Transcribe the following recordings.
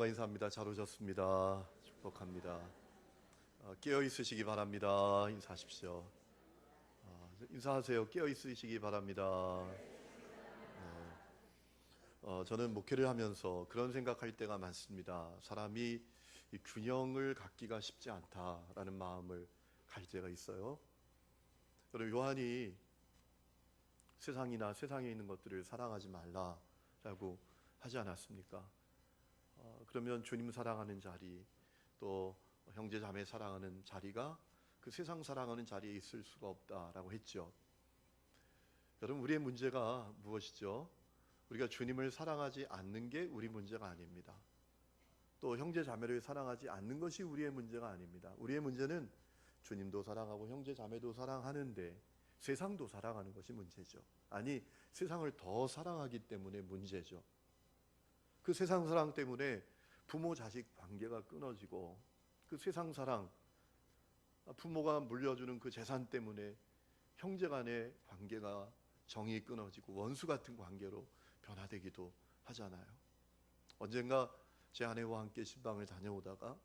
인사합니다. 잘 오셨습니다. 축복합니다. 깨어 있으시기 바랍니다. 인사하십시오. 인사하세요. 깨어 있으시기 바랍니다. 저는 목회를 하면서 그런 생각할 때가 많습니다. 사람이 이 균형을 갖기가 쉽지 않다라는 마음을 갈 때가 있어요. 여러분, 요한이 세상이나 세상에 있는 것들을 사랑하지 말라라고 하지 않았습니까? 그러면 주님 사랑하는 자리, 또 형제 자매 사랑하는 자리가 그 세상 사랑하는 자리에 있을 수가 없다라고 했죠. 여러분, 우리의 문제가 무엇이죠? 우리가 주님을 사랑하지 않는 게 우리 문제가 아닙니다. 또 형제 자매를 사랑하지 않는 것이 우리의 문제가 아닙니다. 우리의 문제는 주님도 사랑하고 형제 자매도 사랑하는데 세상도 사랑하는 것이 문제죠. 아니, 세상을 더 사랑하기 때문에 문제죠. 그 세상 사랑 때문에 부모 자식 관계가 끊어지고, 그 세상 사랑, 부모가 물려주는 그 재산 때문에 형제 간의 관계가 정이 끊어지고 원수 같은 관계로 변화되기도 하잖아요. 언젠가 제 아내와 함께 신방을 다녀오다가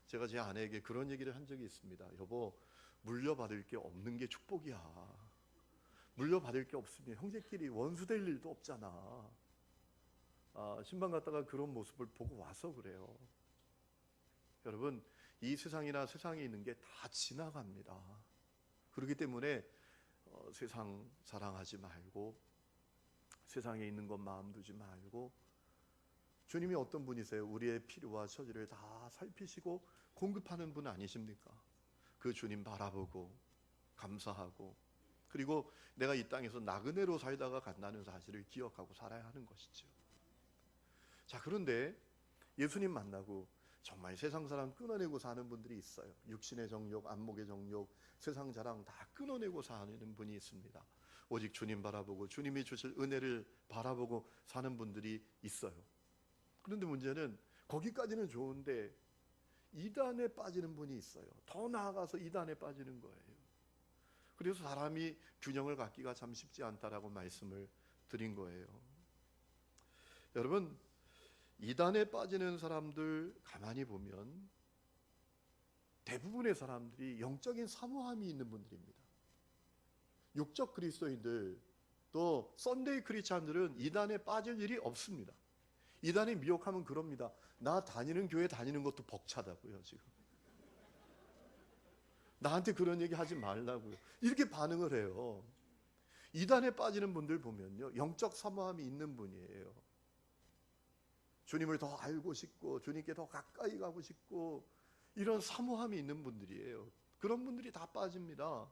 제가 제 아내에게 그런 얘기를 한 적이 있습니다. 여보, 물려받을 게 없는 게 축복이야. 물려받을 게 없으면 형제끼리 원수 될 일도 없잖아. 신방 갔다가 그런 모습을 보고 와서 그래요. 여러분, 이 세상이나 세상에 있는 게 다 지나갑니다. 그렇기 때문에 세상 사랑하지 말고, 세상에 있는 것 마음 두지 말고, 주님이 어떤 분이세요? 우리의 필요와 처지를 다 살피시고 공급하는 분 아니십니까? 그 주님 바라보고 감사하고, 그리고 내가 이 땅에서 나그네로 살다가 간다는 사실을 기억하고 살아야 하는 것이죠. 자, 그런데 예수님 만나고 정말 세상 사랑 끊어내고 사는 분들이 있어요. 육신의 정욕, 안목의 정욕, 세상 자랑 다 끊어내고 사는 분이 있습니다. 오직 주님 바라보고 주님이 주실 은혜를 바라보고 사는 분들이 있어요. 그런데 문제는 거기까지는 좋은데 이단에 빠지는 분이 있어요. 더 나아가서 이단에 빠지는 거예요. 그래서 사람이 균형을 갖기가 참 쉽지 않다라고 말씀을 드린 거예요. 여러분, 이단에 빠지는 사람들 가만히 보면 대부분의 사람들이 영적인 사모함이 있는 분들입니다. 육적 그리스도인들, 또 썬데이 크리스찬들은 이단에 빠질 일이 없습니다. 이단이 미혹하면 그럽니다. 나 다니는 교회 다니는 것도 벅차다고요. 지금 나한테 그런 얘기 하지 말라고요. 이렇게 반응을 해요. 이단에 빠지는 분들 보면요, 영적 사모함이 있는 분이에요. 주님을 더 알고 싶고 주님께 더 가까이 가고 싶고 이런 사모함이 있는 분들이에요. 그런 분들이 다 빠집니다.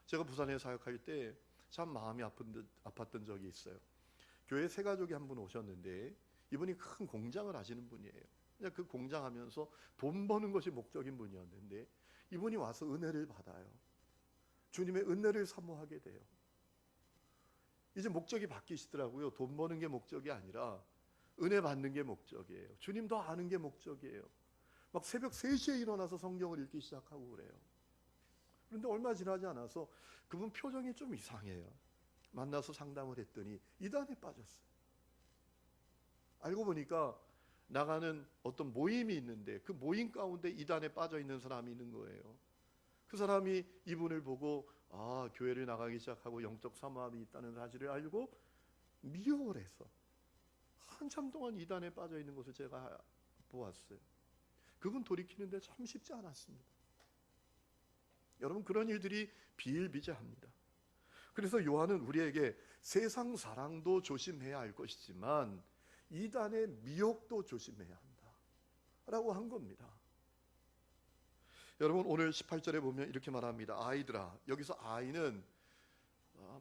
제가 부산에 사역할 때 참 마음이 아팠던 적이 있어요. 교회 세 가족이 한 분 오셨는데 이분이 큰 공장을 하시는 분이에요. 그냥 그 공장 하면서 돈 버는 것이 목적인 분이었는데 이분이 와서 은혜를 받아요. 주님의 은혜를 사모하게 돼요. 이제 목적이 바뀌시더라고요. 돈 버는 게 목적이 아니라 은혜 받는 게 목적이에요. 주님 더 아는 게 목적이에요. 막 새벽 3시에 일어나서 성경을 읽기 시작하고 그래요. 그런데 얼마 지나지 않아서 그분 표정이 좀 이상해요. 만나서 상담을 했더니 이단에 빠졌어요. 알고 보니까 나가는 어떤 모임이 있는데 그 모임 가운데 이단에 빠져 있는 사람이 있는 거예요. 그 사람이 이분을 보고 교회를 나가기 시작하고 영적 사모함이 있다는 사실을 알고 미혹을 해서 한참 동안 이단에 빠져 있는 것을 제가 보았어요. 그분 돌이키는데 참 쉽지 않았습니다. 여러분, 그런 일들이 비일비재합니다. 그래서 요한은 우리에게 세상 사랑도 조심해야 할 것이지만 이단의 미혹도 조심해야 한다 라고 한 겁니다. 여러분, 오늘 18절에 보면 이렇게 말합니다. 아이들아. 여기서 아이는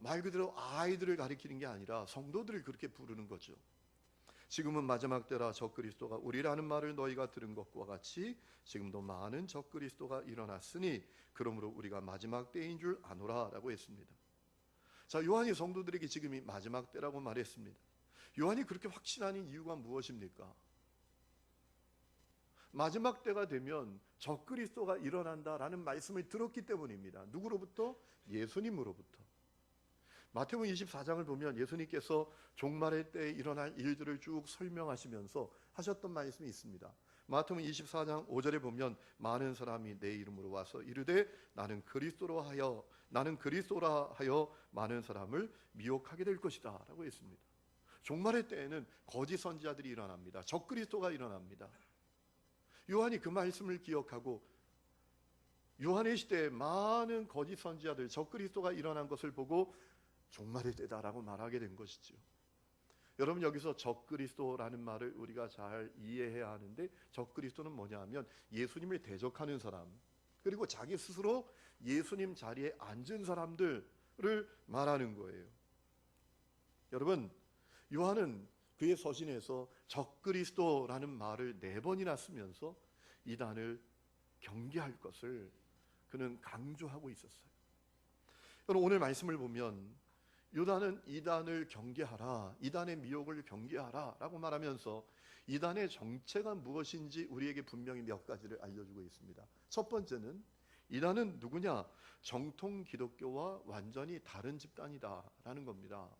말 그대로 아이들을 가리키는 게 아니라 성도들을 그렇게 부르는 거죠. 지금은 마지막 때라 적그리스도가 우리라는 말을 너희가 들은 것과 같이 지금도 많은 적그리스도가 일어났으니 그러므로 우리가 마지막 때인 줄 아노라 라고 했습니다. 자, 요한이 성도들에게 지금이 마지막 때라고 말했습니다. 요한이 그렇게 확신하는 이유가 무엇입니까? 마지막 때가 되면 적그리스도가 일어난다라는 말씀을 들었기 때문입니다. 누구로부터? 예수님으로부터. 마태복음 24장을 보면 예수님께서 종말의 때에 일어날 일들을 쭉 설명하시면서 하셨던 말씀이 있습니다. 마태복음 24장 5절에 보면 많은 사람이 내 이름으로 와서 이르되 나는 그리스도라 하여 많은 사람을 미혹하게 될 것이다 라고 했습니다. 종말의 때에는 거짓 선지자들이 일어납니다. 적그리스도가 일어납니다. 요한이 그 말씀을 기억하고 요한의 시대에 많은 거짓 선지자들, 적그리스도가 일어난 것을 보고 종말의 때다라고 말하게 된 것이죠. 여러분, 여기서 적그리스도라는 말을 우리가 잘 이해해야 하는데, 적그리스도는 뭐냐 하면 예수님을 대적하는 사람, 그리고 자기 스스로 예수님 자리에 앉은 사람들을 말하는 거예요. 여러분, 요한은 그의 서신에서 적그리스도라는 말을 4번이나 쓰면서 이단을 경계할 것을 그는 강조하고 있었어요. 여러분, 오늘 말씀을 보면 요한은 이단을 경계하라, 이단의 미혹을 경계하라 라고 말하면서 이단의 정체가 무엇인지 우리에게 분명히 몇 가지를 알려주고 있습니다. 첫 번째는 이단은 누구냐? 정통 기독교와 완전히 다른 집단이다 라는 겁니다.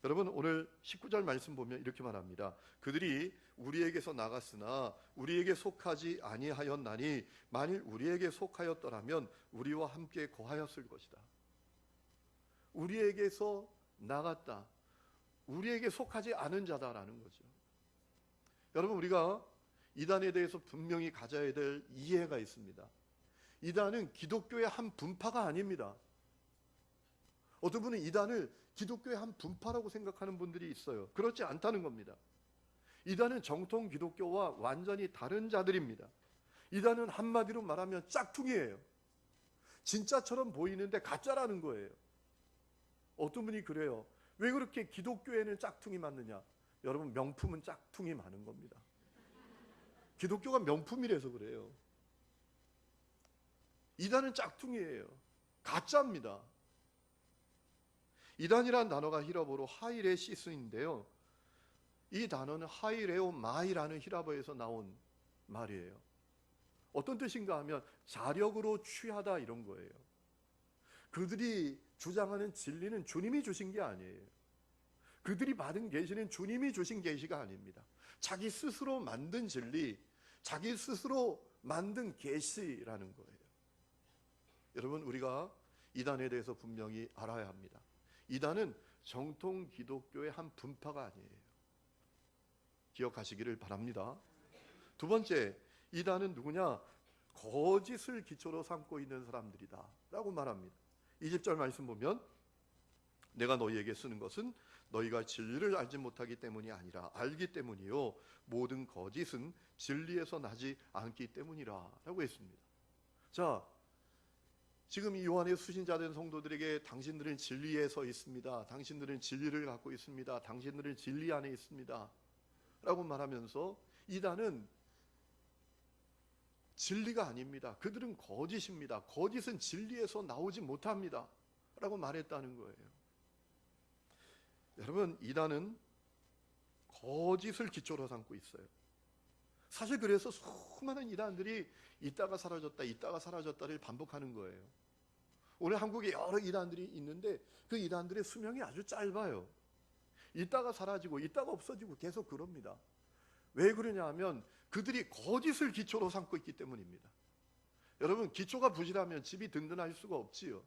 여러분, 오늘 19절 말씀 보면 이렇게 말합니다. 그들이 우리에게서 나갔으나 우리에게 속하지 아니하였나니 만일 우리에게 속하였더라면 우리와 함께 거하였을 것이다. 우리에게서 나갔다, 우리에게 속하지 않은 자다라는 거죠. 여러분, 우리가 이단에 대해서 분명히 가져야 될 이해가 있습니다. 이단은 기독교의 한 분파가 아닙니다. 어떤 분은 이단을 기독교의 한 분파라고 생각하는 분들이 있어요. 그렇지 않다는 겁니다. 이단은 정통 기독교와 완전히 다른 자들입니다. 이단은 한마디로 말하면 짝퉁이에요. 진짜처럼 보이는데 가짜라는 거예요. 어떤 분이 그래요. 왜 그렇게 기독교에는 짝퉁이 많느냐? 여러분, 명품은 짝퉁이 많은 겁니다. 기독교가 명품이라서 그래요. 이단은 짝퉁이에요. 가짜입니다. 이단이란 단어가 히라보로 하이레시스인데요, 이 단어는 하이레오 마이라는 히라보에서 나온 말이에요. 어떤 뜻인가 하면 자력으로 취하다 이런 거예요. 그들이 주장하는 진리는 주님이 주신 게 아니에요. 그들이 받은 계시는 주님이 주신 계시가 아닙니다. 자기 스스로 만든 진리, 자기 스스로 만든 계시라는 거예요. 여러분, 우리가 이단에 대해서 분명히 알아야 합니다. 이단은 정통 기독교의 한 분파가 아니에요. 기억하시기를 바랍니다. 두 번째, 이단은 누구냐? 거짓을 기초로 삼고 있는 사람들이다 라고 말합니다. 20절 말씀 보면 내가 너희에게 쓰는 것은 너희가 진리를 알지 못하기 때문이 아니라 알기 때문이요 모든 거짓은 진리에서 나지 않기 때문이라 라고 했습니다. 자, 지금 이 요한의 수신자된 성도들에게 당신들은 진리에 서 있습니다, 당신들은 진리를 갖고 있습니다, 당신들은 진리 안에 있습니다 라고 말하면서 이단은 진리가 아닙니다, 그들은 거짓입니다, 거짓은 진리에서 나오지 못합니다 라고 말했다는 거예요. 여러분, 이단은 거짓을 기초로 삼고 있어요. 사실 그래서 수많은 이단들이 있다가 사라졌다를 반복하는 거예요. 오늘 한국에 여러 이단들이 있는데 그 이단들의 수명이 아주 짧아요. 있다가 사라지고 있다가 없어지고 계속 그럽니다. 왜 그러냐 하면 그들이 거짓을 기초로 삼고 있기 때문입니다. 여러분, 기초가 부실하면 집이 든든할 수가 없지요.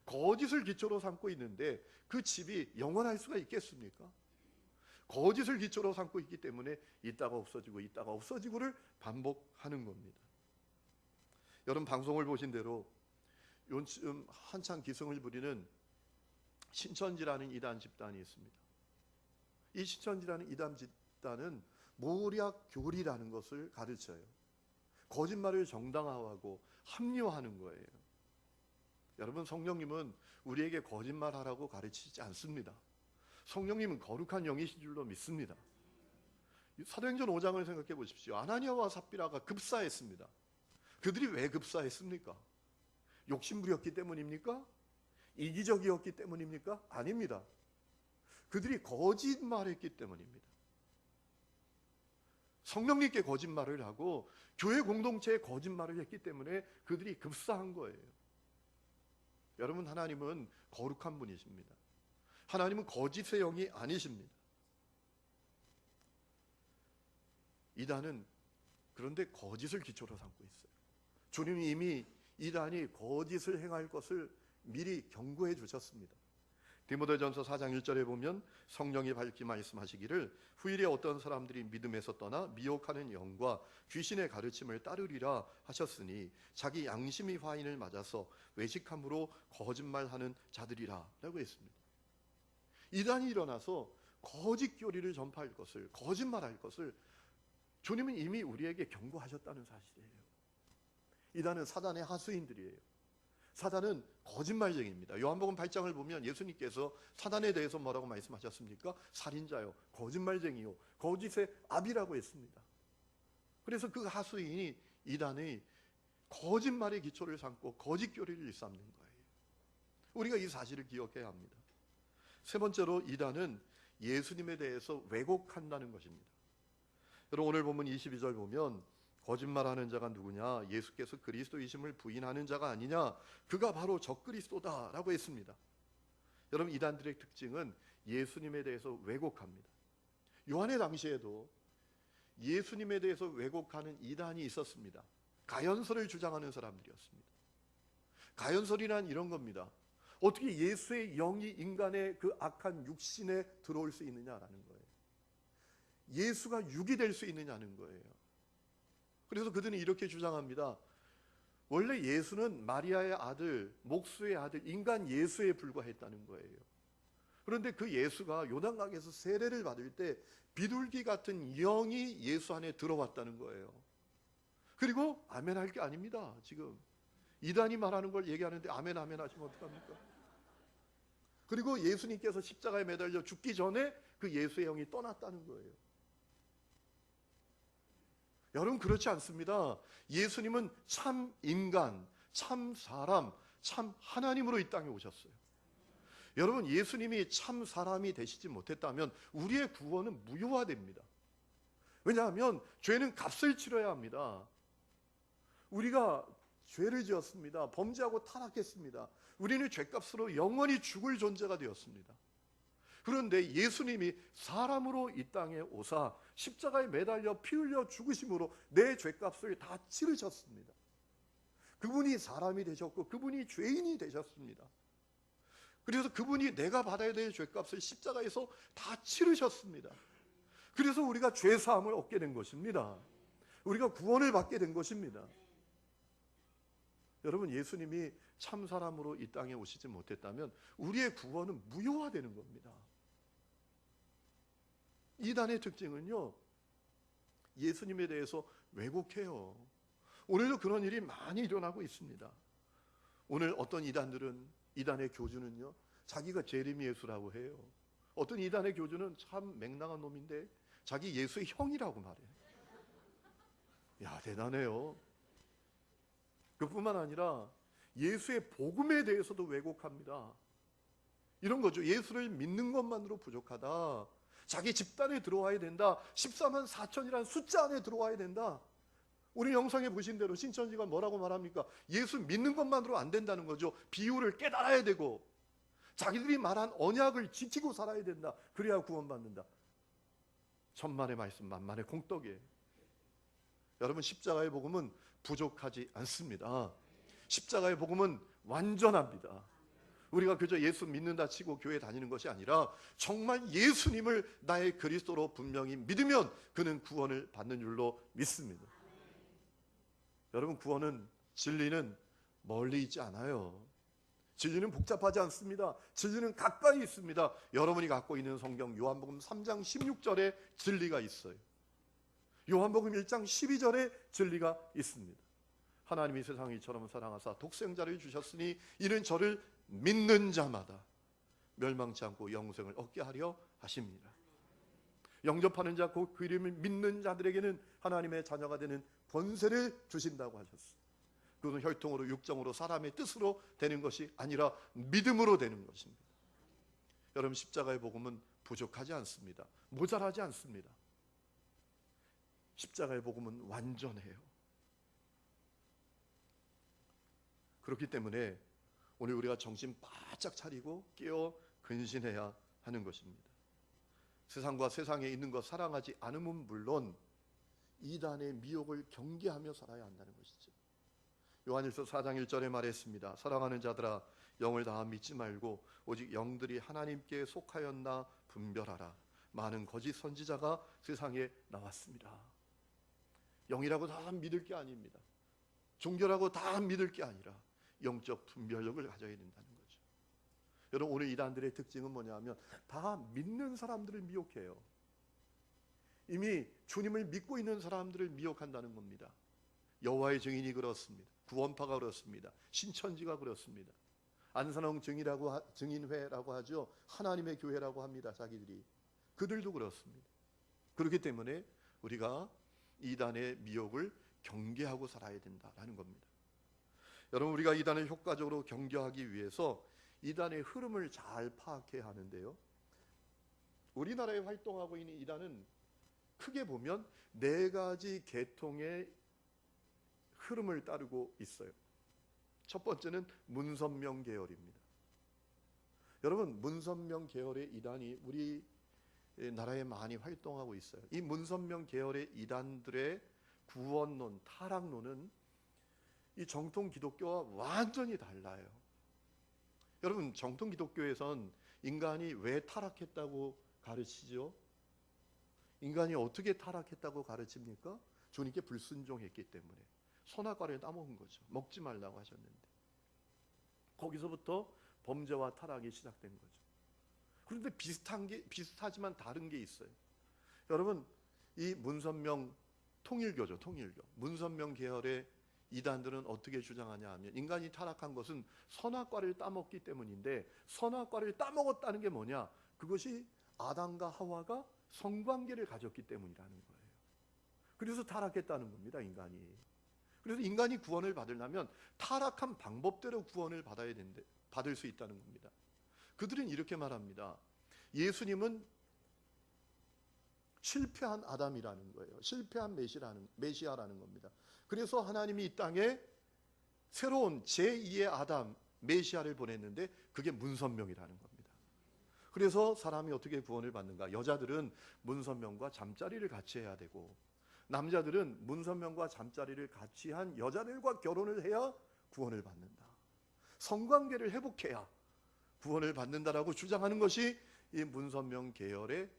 거짓을 기초로 삼고 있는데 그 집이 영원할 수가 있겠습니까? 거짓을 기초로 삼고 있기 때문에 있다가 없어지고를 반복하는 겁니다. 여러분, 방송을 보신 대로 요즘 한창 기승을 부리는 신천지라는 이단 집단이 있습니다. 이 신천지라는 이단 집단은 모략교리라는 것을 가르쳐요. 거짓말을 정당화하고 합리화하는 거예요. 여러분, 성령님은 우리에게 거짓말하라고 가르치지 않습니다. 성령님은 거룩한 영이신 줄로 믿습니다. 사도행전 5장을 생각해 보십시오. 아나니아와 삽비라가 급사했습니다. 그들이 왜 급사했습니까? 욕심부렸기 때문입니까? 이기적이었기 때문입니까? 아닙니다. 그들이 거짓말했기 때문입니다. 성령님께 거짓말을 하고 교회 공동체에 거짓말을 했기 때문에 그들이 급사한 거예요. 여러분, 하나님은 거룩한 분이십니다. 하나님은 거짓의 영이 아니십니다. 이단은 그런데 거짓을 기초로 삼고 있어요. 주님이 이미 이단이 거짓을 행할 것을 미리 경고해 주셨습니다. 디모데전서 4장 1절에 보면 성령이 밝히 말씀하시기를 후일에 어떤 사람들이 믿음에서 떠나 미혹하는 영과 귀신의 가르침을 따르리라 하셨으니 자기 양심이 화인을 맞아서 외식함으로 거짓말하는 자들이라 라고 했습니다. 이단이 일어나서 거짓 교리를 전파할 것을, 거짓말할 것을 주님은 이미 우리에게 경고하셨다는 사실이에요. 이단은 사단의 하수인들이에요. 사단은 거짓말쟁이입니다. 요한복음 8장을 보면 예수님께서 사단에 대해서 뭐라고 말씀하셨습니까? 살인자요, 거짓말쟁이요, 거짓의 압이라고 했습니다. 그래서 그 하수인이 이단의 거짓말의 기초를 삼고 거짓 교리를 일삼는 거예요. 우리가 이 사실을 기억해야 합니다. 세 번째로 이단은 예수님에 대해서 왜곡한다는 것입니다. 여러분 오늘 본문 22절 보면 거짓말하는 자가 누구냐? 예수께서 그리스도이심을 부인하는 자가 아니냐? 그가 바로 적그리스도다라고 했습니다. 여러분 이단들의 특징은 예수님에 대해서 왜곡합니다. 요한의 당시에도 예수님에 대해서 왜곡하는 이단이 있었습니다. 가연설을 주장하는 사람들이었습니다. 가연설이란 이런 겁니다. 어떻게 예수의 영이 인간의 그 악한 육신에 들어올 수 있느냐라는 거예요. 예수가 육이 될 수 있느냐는 거예요. 그래서 그들은 이렇게 주장합니다. 원래 예수는 마리아의 아들, 목수의 아들, 인간 예수에 불과했다는 거예요. 그런데 그 예수가 요단강에서 세례를 받을 때 비둘기 같은 영이 예수 안에 들어왔다는 거예요. 그리고 아멘 할 게 아닙니다. 지금 이단이 말하는 걸 얘기하는데 아멘 아멘 하시면 어떡합니까? 그리고 예수님께서 십자가에 매달려 죽기 전에 그 예수의 영이 떠났다는 거예요. 여러분 그렇지 않습니다. 예수님은 참 인간, 참 사람, 참 하나님으로 이 땅에 오셨어요. 여러분 예수님이 참 사람이 되시지 못했다면 우리의 구원은 무효화됩니다. 왜냐하면 죄는 값을 치러야 합니다. 우리가 죄를 지었습니다. 범죄하고 타락했습니다. 우리는 죄값으로 영원히 죽을 존재가 되었습니다. 그런데 예수님이 사람으로 이 땅에 오사 십자가에 매달려 피 흘려 죽으심으로 내 죄값을 다 치르셨습니다. 그분이 사람이 되셨고 그분이 죄인이 되셨습니다. 그래서 그분이 내가 받아야 될 죄값을 십자가에서 다 치르셨습니다. 그래서 우리가 죄사함을 얻게 된 것입니다. 우리가 구원을 받게 된 것입니다. 여러분 예수님이 참 사람으로 이 땅에 오시지 못했다면 우리의 구원은 무효화되는 겁니다. 이단의 특징은요, 예수님에 대해서 왜곡해요. 오늘도 그런 일이 많이 일어나고 있습니다. 오늘 어떤 이단들은, 이단의 교주는요, 자기가 재림 예수라고 해요. 어떤 이단의 교주는 참 맹랑한 놈인데 자기 예수의 형이라고 말해요. 야, 대단해요. 그뿐만 아니라 예수의 복음에 대해서도 왜곡합니다. 이런 거죠. 예수를 믿는 것만으로 부족하다. 자기 집단에 들어와야 된다. 14만 4천이라는 숫자 안에 들어와야 된다. 우리 영상에 보신 대로 신천지가 뭐라고 말합니까? 예수 믿는 것만으로 안 된다는 거죠. 비유를 깨달아야 되고 자기들이 말한 언약을 지키고 살아야 된다. 그래야 구원받는다. 천만의 말씀 만만의 공떡이에요. 여러분 십자가의 복음은 부족하지 않습니다. 십자가의 복음은 완전합니다. 우리가 그저 예수 믿는다 치고 교회 다니는 것이 아니라 정말 예수님을 나의 그리스도로 분명히 믿으면 그는 구원을 받는 줄로 믿습니다. 여러분 구원은, 진리는 멀리 있지 않아요. 진리는 복잡하지 않습니다. 진리는 가까이 있습니다. 여러분이 갖고 있는 성경 요한복음 3장 16절에 진리가 있어요. 요한복음 1장 12절에 진리가 있습니다. 하나님이 세상을 이처럼 사랑하사 독생자를 주셨으니 이는 저를 믿는 자마다 멸망치 않고 영생을 얻게 하려 하십니다. 영접하는 자, 그 이름을 믿는 자들에게는 하나님의 자녀가 되는 권세를 주신다고 하셨어요. 그것은 혈통으로 육정으로 사람의 뜻으로 되는 것이 아니라 믿음으로 되는 것입니다. 여러분 십자가의 복음은 부족하지 않습니다. 모자라지 않습니다. 십자가의 복음은 완전해요. 그렇기 때문에 오늘 우리가 정신 바짝 차리고 깨어 근신해야 하는 것입니다. 세상과 세상에 있는 것 사랑하지 않으면 물론 이단의 미혹을 경계하며 살아야 한다는 것이죠. 요한일서 4장 1절에 말했습니다. 사랑하는 자들아, 영을 다 믿지 말고 오직 영들이 하나님께 속하였나 분별하라. 많은 거짓 선지자가 세상에 나왔습니다. 영이라고 다 믿을 게 아닙니다. 종교라고 다 믿을 게 아니라 영적 분별력을 가져야 된다는 거죠. 여러분, 오늘 이단들의 특징은 뭐냐면 다 믿는 사람들을 미혹해요. 이미 주님을 믿고 있는 사람들을 미혹한다는 겁니다. 여호와의 증인이 그렇습니다. 구원파가 그렇습니다. 신천지가 그렇습니다. 안산홍 증인회라고 하죠. 하나님의 교회라고 합니다. 자기들이. 그들도 그렇습니다. 그렇기 때문에 우리가 이단의 미혹을 경계하고 살아야 된다라는 겁니다. 여러분, 우리가 이단을 효과적으로 경계하기 위해서 이단의 흐름을 잘 파악해야 하는데요. 우리나라에 활동하고 있는 이단은 크게 보면 4가지 계통의 흐름을 따르고 있어요. 첫 번째는 문선명 계열입니다. 여러분, 문선명 계열의 이단이 우리 나라에 많이 활동하고 있어요. 이 문선명 계열의 이단들의 구원론, 타락론은 이 정통 기독교와 완전히 달라요. 여러분, 정통 기독교에선 인간이 왜 타락했다고 가르치죠? 인간이 어떻게 타락했다고 가르칩니까? 주님께 불순종했기 때문에 선악과를 따먹은 거죠. 먹지 말라고 하셨는데. 거기서부터 범죄와 타락이 시작된 거죠. 그런데 비슷하지만 다른 게 있어요. 여러분, 이 문선명 통일교죠. 통일교. 문선명 계열의 이단들은 어떻게 주장하냐 하면 인간이 타락한 것은 선악과를 따먹기 때문인데, 선악과를 따먹었다는 게 뭐냐? 그것이 아담과 하와가 성관계를 가졌기 때문이라는 거예요. 그래서 타락했다는 겁니다, 인간이. 그래서 인간이 구원을 받으려면 타락한 방법대로 구원을 받을 수 있다는 겁니다. 그들은 이렇게 말합니다. 예수님은 실패한 아담이라는 거예요. 실패한 메시아라는 겁니다. 그래서 하나님이 이 땅에 새로운 제2의 아담, 메시아를 보냈는데 그게 문선명이라는 겁니다. 그래서 사람이 어떻게 구원을 받는가? 여자들은 문선명과 잠자리를 같이 해야 되고, 남자들은 문선명과 잠자리를 같이 한 여자들과 결혼을 해야 구원을 받는다. 성관계를 회복해야 구원을 받는다라고 주장하는 것이 이 문선명 계열의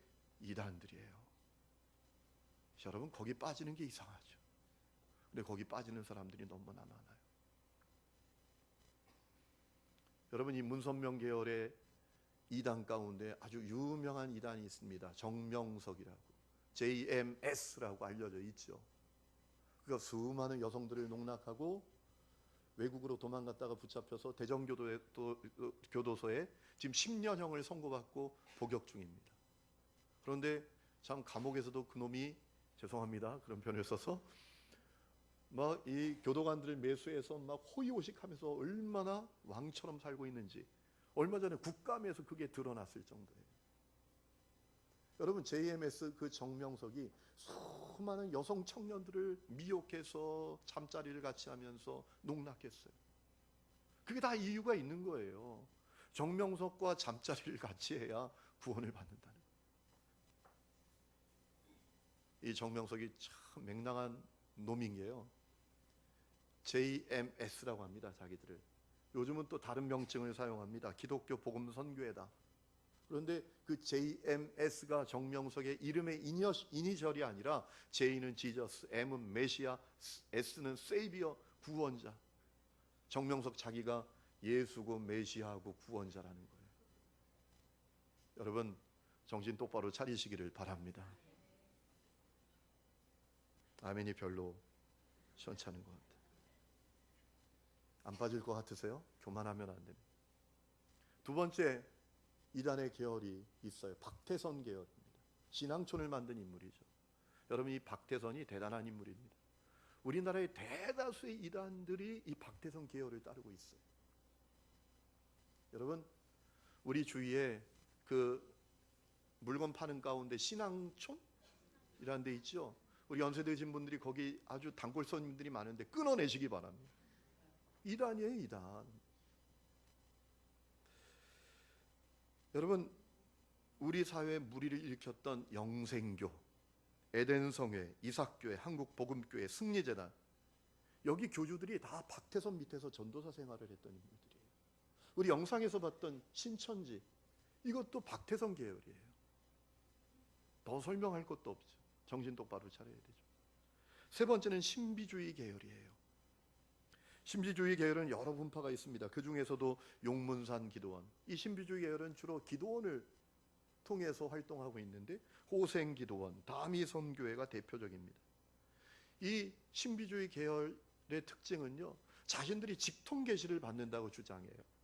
이단들이에요. 여러분, 거기 빠지는 게 이상하죠. 근데 거기 빠지는 사람들이 너무나 많아요. 여러분, 이 문선명 계열의 이단 가운데 아주 유명한 이단이 있습니다. 정명석이라고, JMS라고 알려져 있죠. 그가 수많은 여성들을 농락하고 외국으로 도망갔다가 붙잡혀서 대전교도소에 지금 10년형을 선고받고 복역 중입니다. 그런데 참 감옥에서도 그놈이, 죄송합니다, 그런 표현을 써서, 막 이 교도관들을 매수해서 막 호의호식하면서 얼마나 왕처럼 살고 있는지 얼마 전에 국감에서 그게 드러났을 정도예요. 여러분, JMS 그 정명석이 수많은 여성 청년들을 미혹해서 잠자리를 같이 하면서 농락했어요. 그게 다 이유가 있는 거예요. 정명석과 잠자리를 같이 해야 구원을 받는다는 거예요. 이 정명석이 참 맹랑한 놈인 게요, JMS라고 합니다, 자기들을. 요즘은 또 다른 명칭을 사용합니다. 기독교 복음 선교회다. 그런데 그 JMS가 정명석의 이름의 이니셜이 아니라 J는 지저스, M은 메시아, S는 세이비어, 구원자. 정명석 자기가 예수고 메시아고 구원자라는 거예요. 여러분, 정신 똑바로 차리시기를 바랍니다. 아멘이 별로 시원찮은 것 같아요. 안 빠질 것 같으세요? 교만하면 안 됩니다. 두 번째 이단의 계열이 있어요. 박태선 계열입니다. 신앙촌을 만든 인물이죠. 여러분, 이 박태선이 대단한 인물입니다. 우리나라의 대다수의 이단들이 이 박태선 계열을 따르고 있어요. 여러분, 우리 주위에 그 물건 파는 가운데 신앙촌이라는 데 있죠. 우리 연세드신 분들이 거기 아주 단골 손님들이 많은데 끊어내시기 바랍니다. 이단이에요, 이단. 여러분, 우리 사회에 무리를 일으켰던 영생교, 에덴성회, 이삭교회, 한국복음교회, 승리재단, 여기 교주들이 다 박태선 밑에서 전도사 생활을 했던 인물들이에요. 우리 영상에서 봤던 신천지, 이것도 박태선 계열이에요. 더 설명할 것도 없죠. 정신 똑바로 차려야 되죠. 세 번째는 신비주의 계열이에요. 신비주의 계열은 여러 분파가 있습니다. 그 중에서도 용문산 기도원, 이 신비주의 계열은 주로 기도원을 통해서 활동하고 있는데 호생 기도원, 다미 선교회가 대표적입니다. 이 신비주의 계열의 특징은요, 자신들이 직통 계시를 받는다고 주장해요.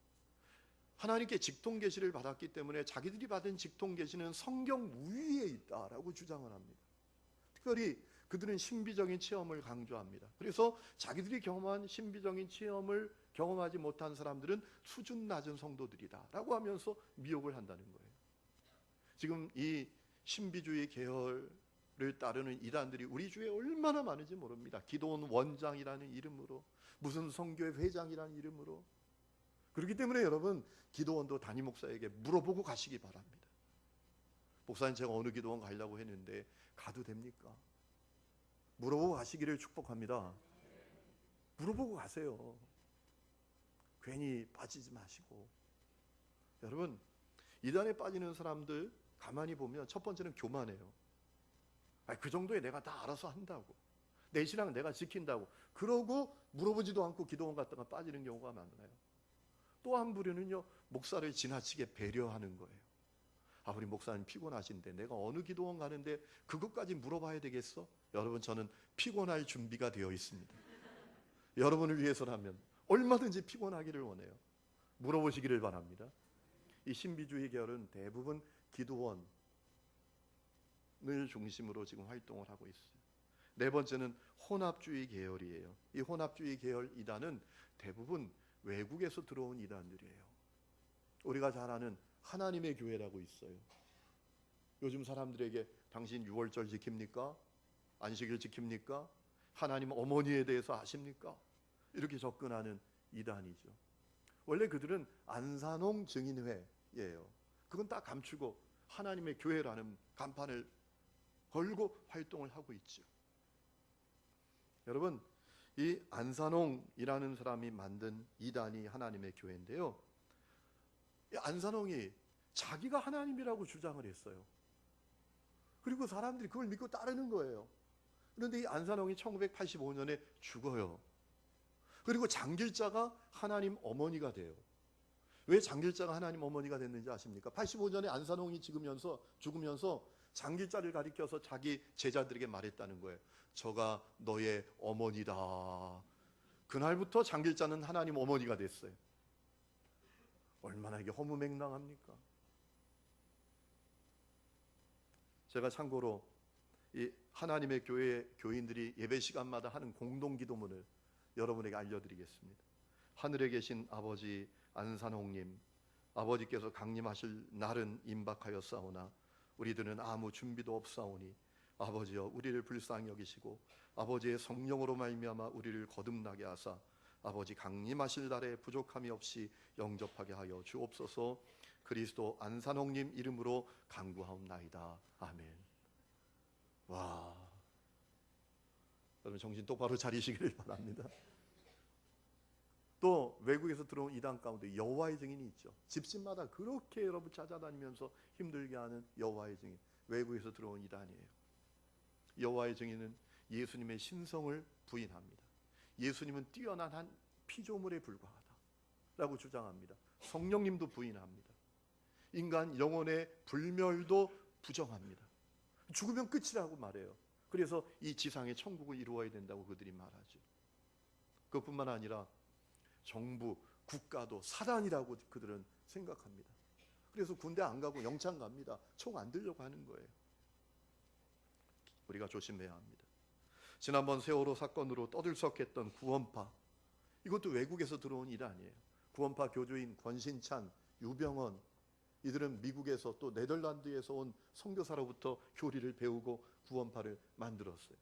하나님께 직통 계시를 받았기 때문에 자기들이 받은 직통 계시는 성경 위에 있다라고 주장을 합니다. 특별히 그들은 신비적인 체험을 강조합니다. 그래서 자기들이 경험한 신비적인 체험을 경험하지 못한 사람들은 수준 낮은 성도들이다라고 하면서 미혹을 한다는 거예요. 지금 이 신비주의 계열을 따르는 이단들이 우리 주에 얼마나 많은지 모릅니다. 기도원 원장이라는 이름으로, 무슨 선교회 회장이라는 이름으로. 그렇기 때문에 여러분, 기도원도 담임 목사에게 물어보고 가시기 바랍니다. 목사님, 제가 어느 기도원 가려고 했는데 가도 됩니까? 물어보고 가시기를 축복합니다. 물어보고 가세요. 괜히 빠지지 마시고. 여러분, 이단에 빠지는 사람들 가만히 보면 첫 번째는 교만해요. 그 정도에 내가 다 알아서 한다고, 내 신앙 내가 지킨다고 그러고 물어보지도 않고 기도원 갔다가 빠지는 경우가 많아요. 또 한 부류는요, 목사를 지나치게 배려하는 거예요. 우리 목사님 피곤하신데 내가 어느 기도원 가는데 그것까지 물어봐야 되겠어? 여러분, 저는 피곤할 준비가 되어 있습니다. 여러분을 위해서라면 얼마든지 피곤하기를 원해요. 물어보시기를 바랍니다. 이 신비주의 계열은 대부분 기도원을 중심으로 지금 활동을 하고 있어요. 네 번째는 혼합주의 계열이에요. 이 혼합주의 계열 이단은 대부분 외국에서 들어온 이단들이에요. 우리가 잘 아는 하나님의 교회라고 있어요. 요즘 사람들에게 당신 6월절 지킵니까? 안식일 지킵니까? 하나님 어머니에 대해서 아십니까? 이렇게 접근하는 이단이죠. 원래 그들은 안산홍 증인회예요. 그건 딱 감추고 하나님의 교회라는 간판을 걸고 활동을 하고 있죠. 여러분, 이 안산홍이라는 사람이 만든 이단이 하나님의 교회인데요, 이 안산홍이 자기가 하나님이라고 주장을 했어요. 그리고 사람들이 그걸 믿고 따르는 거예요. 그런데 이 안산홍이 1985년에 죽어요. 그리고 장길자가 하나님 어머니가 돼요. 왜 장길자가 하나님 어머니가 됐는지 아십니까? 85년에 안산홍이 죽으면서 장길자를 가리켜서 자기 제자들에게 말했다는 거예요. 저가 너의 어머니다. 그날부터 장길자는 하나님 어머니가 됐어요. 얼마나 이게 허무맹랑합니까? 제가 참고로 이 하나님의 교회 교인들이 예배 시간마다 하는 공동 기도문을 여러분에게 알려드리겠습니다. 하늘에 계신 아버지 안산홍님, 아버지께서 강림하실 날은 임박하였사오나 우리들은 아무 준비도 없사오니 아버지여 우리를 불쌍히 여기시고 아버지의 성령으로 말미암아 우리를 거듭나게 하사 아버지 강림하실 날에 부족함이 없이 영접하게 하여 주옵소서. 그리스도 안산홍님 이름으로 간구하옵나이다. 아멘. 와, 여러분 정신 똑바로 차리시기를 바랍니다. 또 외국에서 들어온 이단 가운데 여호와의 증인이 있죠. 집집마다 그렇게 여러분 찾아다니면서 힘들게 하는 여호와의 증인, 외국에서 들어온 이단이에요. 여호와의 증인은 예수님의 신성을 부인합니다. 예수님은 뛰어난 한 피조물에 불과하다라고 주장합니다. 성령님도 부인합니다. 인간 영혼의 불멸도 부정합니다. 죽으면 끝이라고 말해요. 그래서 이 지상의 천국을 이루어야 된다고 그들이 말하죠. 그것뿐만 아니라 정부, 국가도 사단이라고 그들은 생각합니다. 그래서 군대 안 가고 영창 갑니다. 총 안 들려고 하는 거예요. 우리가 조심해야 합니다. 지난번 세월호 사건으로 떠들썩했던 구원파, 이것도 외국에서 들어온 이단이에요. 구원파 교주인 권신찬, 유병헌, 이들은 미국에서 또 네덜란드에서 온 선교사로부터 교리를 배우고 구원파를 만들었어요.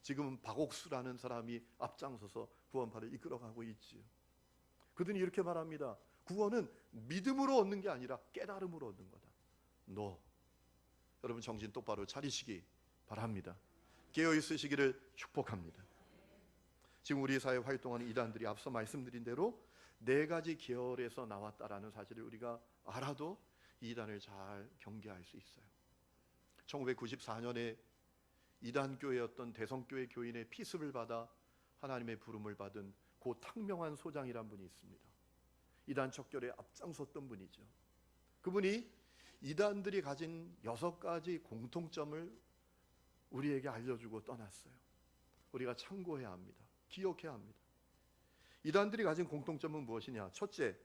지금은 박옥수라는 사람이 앞장서서 구원파를 이끌어가고 있지요. 그들이 이렇게 말합니다. 구원은 믿음으로 얻는 게 아니라 깨달음으로 얻는 거다. 여러분 정신 똑바로 차리시기 바랍니다. 깨어 있으시기를 축복합니다. 지금 우리 사회에 활동하는 이단들이 앞서 말씀드린 대로 4가지 계열에서 나왔다라는 사실을 우리가 알아도 이단을 잘 경계할 수 있어요. 1994년에 이단교회였던 대성교회 교인의 피습을 받아 하나님의 부름을 받은 고 탕명환 소장이란 분이 있습니다. 이단 척결에 앞장섰던 분이죠. 그분이 이단들이 가진 6가지 공통점을 우리에게 알려주고 떠났어요. 우리가 참고해야 합니다. 기억해야 합니다. 이단들이 가진 공통점은 무엇이냐? 첫째,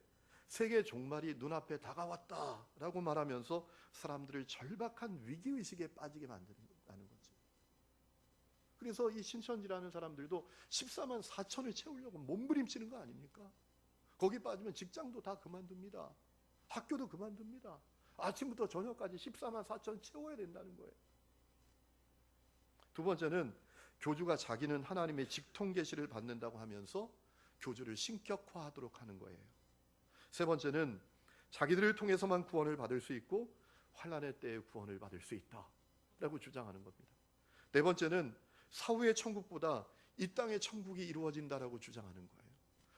세계 종말이 눈앞에 다가왔다라고 말하면서 사람들을 절박한 위기의식에 빠지게 만든다는 거죠. 그래서 이 신천지라는 사람들도 14만 4천을 채우려고 몸부림치는 거 아닙니까? 거기 빠지면 직장도 다 그만둡니다. 학교도 그만둡니다. 아침부터 저녁까지 14만 4천 채워야 된다는 거예요. 두 번째는 교주가 자기는 하나님의 직통 계시를 받는다고 하면서 교주를 신격화하도록 하는 거예요. 세 번째는 자기들을 통해서만 구원을 받을 수 있고 환난의 때에 구원을 받을 수 있다라고 주장하는 겁니다. 네 번째는 사후의 천국보다 이 땅의 천국이 이루어진다라고 주장하는 거예요.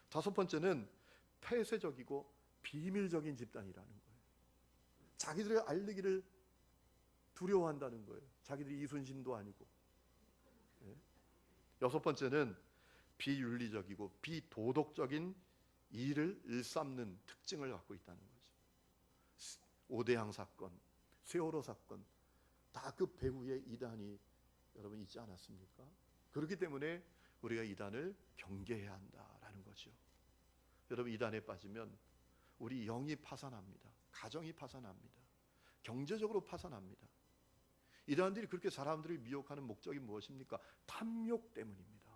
다섯 번째는 폐쇄적이고 비밀적인 집단이라는 거예요. 자기들의 알리기를 두려워한다는 거예요. 자기들이 이순신도 아니고. 여섯 번째는 비윤리적이고 비도덕적인 일을 일삼는 특징을 갖고 있다는 거죠. 오대양 사건, 세월호 사건 다 그 배후에 이단이 여러분 있지 않았습니까? 그렇기 때문에 우리가 이단을 경계해야 한다라는 거죠. 여러분 이단에 빠지면 우리 영이 파산합니다. 가정이 파산합니다. 경제적으로 파산합니다. 이단들이 그렇게 사람들을 미혹하는 목적이 무엇입니까? 탐욕 때문입니다.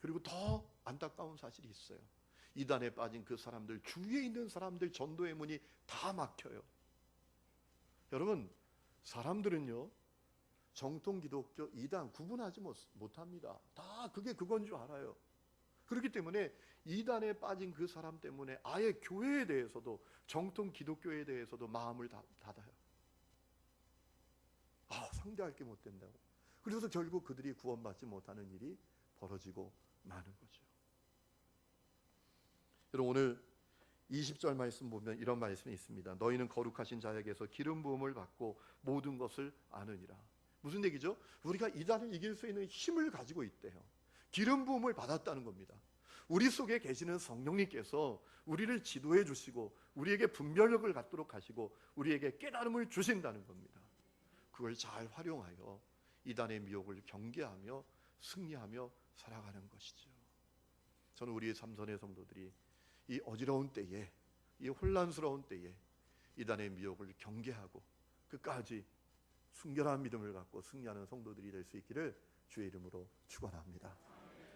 그리고 더 안타까운 사실이 있어요. 이단에 빠진 그 사람들, 주위에 있는 사람들 전도의 문이 다 막혀요. 여러분, 사람들은요, 정통 기독교, 이단 구분하지 못합니다. 다 그게 그건 줄 알아요. 그렇기 때문에 이단에 빠진 그 사람 때문에 아예 교회에 대해서도, 정통 기독교에 대해서도 마음을 닫아요. 상대할 게 못 된다고. 그래서 결국 그들이 구원받지 못하는 일이 벌어지고 마는 거죠. 여러분 오늘 20절 말씀 보면 이런 말씀이 있습니다. 너희는 거룩하신 자에게서 기름 부음을 받고 모든 것을 아느니라. 무슨 얘기죠? 우리가 이단을 이길 수 있는 힘을 가지고 있대요. 기름 부음을 받았다는 겁니다. 우리 속에 계시는 성령님께서 우리를 지도해 주시고 우리에게 분별력을 갖도록 하시고 우리에게 깨달음을 주신다는 겁니다. 그걸 잘 활용하여 이단의 미혹을 경계하며 승리하며 살아가는 것이죠. 저는 우리의 삼선의 성도들이 이 어지러운 때에, 이 혼란스러운 때에 이단의 미혹을 경계하고 끝까지 순결한 믿음을 갖고 승리하는 성도들이 될 수 있기를 주의 이름으로 축원합니다.